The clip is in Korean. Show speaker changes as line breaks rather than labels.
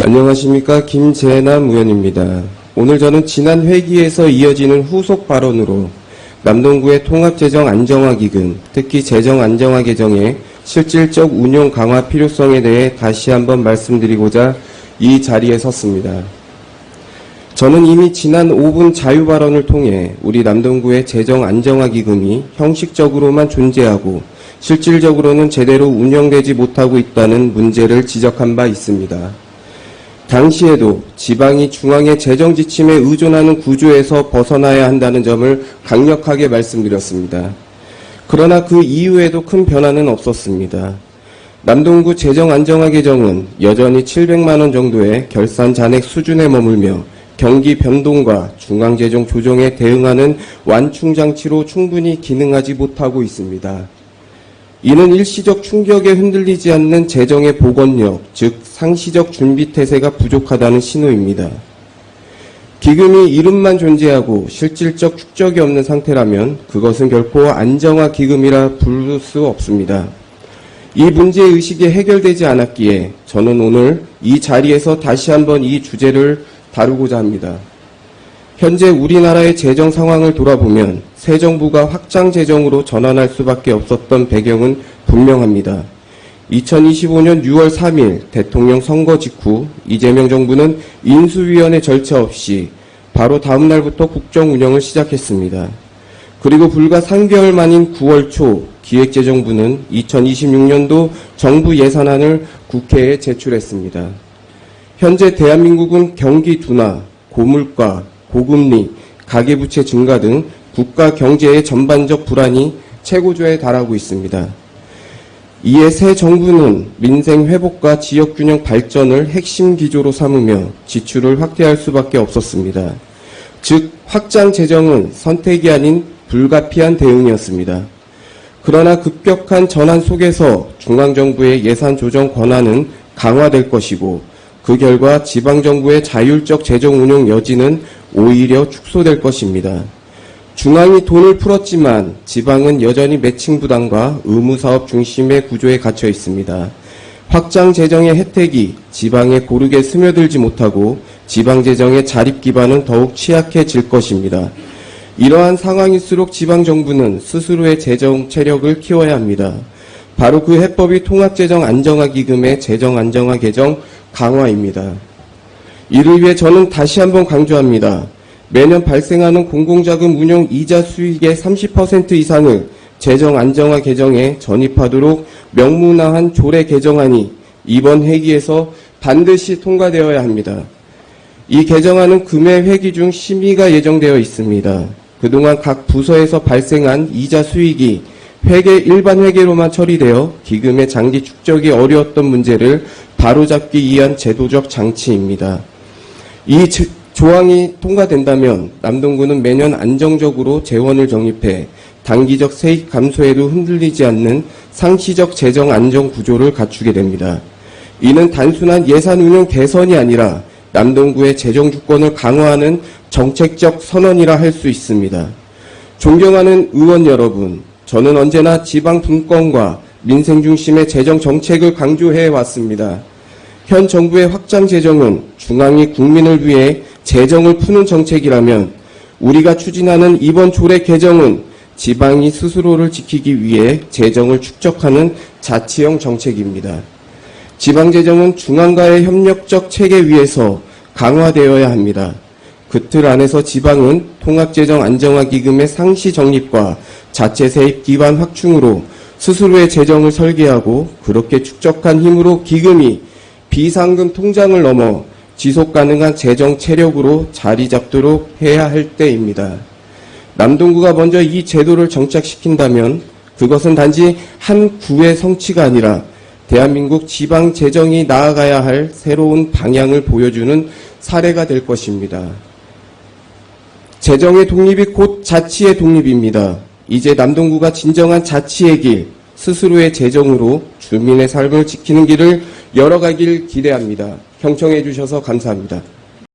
안녕하십니까. 김재남 의원입니다. 오늘 저는 지난 회기에서 이어지는 후속 발언으로 남동구의 통합재정 안정화기금, 특히 재정 안정화 개정의 실질적 운용 강화 필요성에 대해 다시 한번 말씀드리고자 이 자리에 섰습니다. 저는 이미 지난 5분 자유 발언을 통해 우리 남동구의 재정 안정화 기금이 형식적으로만 존재하고 실질적으로는 제대로 운영되지 못하고 있다는 문제를 지적한 바 있습니다. 당시에도 지방이 중앙의 재정 지침에 의존하는 구조에서 벗어나야 한다는 점을 강력하게 말씀드렸습니다. 그러나 그 이후에도 큰 변화는 없었습니다. 남동구 재정 안정화 개정은 여전히 700만 원 정도의 결산 잔액 수준에 머물며 경기 변동과 중앙재정 조정에 대응하는 완충장치로 충분히 기능하지 못하고 있습니다. 이는 일시적 충격에 흔들리지 않는 재정의 복원력, 즉 상시적 준비 태세가 부족하다는 신호입니다. 기금이 이름만 존재하고 실질적 축적이 없는 상태라면 그것은 결코 안정화 기금이라 부를 수 없습니다. 이 문제의식이 해결되지 않았기에 저는 오늘 이 자리에서 다시 한번 이 주제를 다루고자 합니다. 현재 우리나라의 재정 상황을 돌아보면 새 정부가 확장 재정으로 전환할 수밖에 없었던 배경은 분명합니다. 2025년 6월 3일 대통령 선거 직후 이재명 정부는 인수위원회 절차 없이 바로 다음 날부터 국정 운영을 시작했습니다. 그리고 불과 3개월 만인 9월 초 기획재정부는 2026년도 정부 예산안을 국회에 제출했습니다. 현재 대한민국은 경기 둔화, 고물가, 고금리, 가계부채 증가 등 국가 경제의 전반적 불안이 최고조에 달하고 있습니다. 이에 새 정부는 민생 회복과 지역균형 발전을 핵심 기조로 삼으며 지출을 확대할 수밖에 없었습니다. 즉 확장 재정은 선택이 아닌 불가피한 대응이었습니다. 그러나 급격한 전환 속에서 중앙정부의 예산 조정 권한은 강화될 것이고 그 결과 지방정부의 자율적 재정 운용 여지는 오히려 축소될 것입니다. 중앙이 돈을 풀었지만 지방은 여전히 매칭 부담과 의무사업 중심의 구조에 갇혀 있습니다. 확장 재정의 혜택이 지방에 고르게 스며들지 못하고 지방재정의 자립 기반은 더욱 취약해질 것입니다. 이러한 상황일수록 지방정부는 스스로의 재정 체력을 키워야 합니다. 바로 그 해법이 통합재정 안정화기금의 재정 안정화 개정 강화입니다. 이를 위해 저는 다시 한번 강조합니다. 매년 발생하는 공공자금 운용 이자 수익의 30% 이상을 재정 안정화 개정에 전입하도록 명문화한 조례 개정안이 이번 회기에서 반드시 통과되어야 합니다. 이 개정안은 금해 회기 중 심의가 예정되어 있습니다. 그동안 각 부서에서 발생한 이자 수익이 일반 회계로만 처리되어 기금의 장기 축적이 어려웠던 문제를 바로잡기 위한 제도적 장치입니다. 이 조항이 통과된다면 남동구는 매년 안정적으로 재원을 적립해 단기적 세입 감소에도 흔들리지 않는 상시적 재정 안정 구조를 갖추게 됩니다. 이는 단순한 예산 운용 개선이 아니라 남동구의 재정 주권을 강화하는 정책적 선언이라 할 수 있습니다. 존경하는 의원 여러분, 저는 언제나 지방 분권과 민생 중심의 재정 정책을 강조해 왔습니다. 현 정부의 확장 재정은 중앙이 국민을 위해 재정을 푸는 정책이라면 우리가 추진하는 이번 조례 개정은 지방이 스스로를 지키기 위해 재정을 축적하는 자치형 정책입니다. 지방재정은 중앙과의 협력적 체계 위에서 강화되어야 합니다. 그 틀 안에서 지방은 통합재정 안정화 기금의 상시 적립과 자체 세입 기반 확충으로 스스로의 재정을 설계하고 그렇게 축적한 힘으로 기금이 비상금 통장을 넘어 지속 가능한 재정 체력으로 자리 잡도록 해야 할 때입니다. 남동구가 먼저 이 제도를 정착시킨다면 그것은 단지 한 구의 성취가 아니라 대한민국 지방 재정이 나아가야 할 새로운 방향을 보여주는 사례가 될 것입니다. 재정의 독립이 곧 자치의 독립입니다. 이제 남동구가 진정한 자치의 길, 스스로의 재정으로 주민의 삶을 지키는 길을 열어가길 기대합니다. 경청해 주셔서 감사합니다.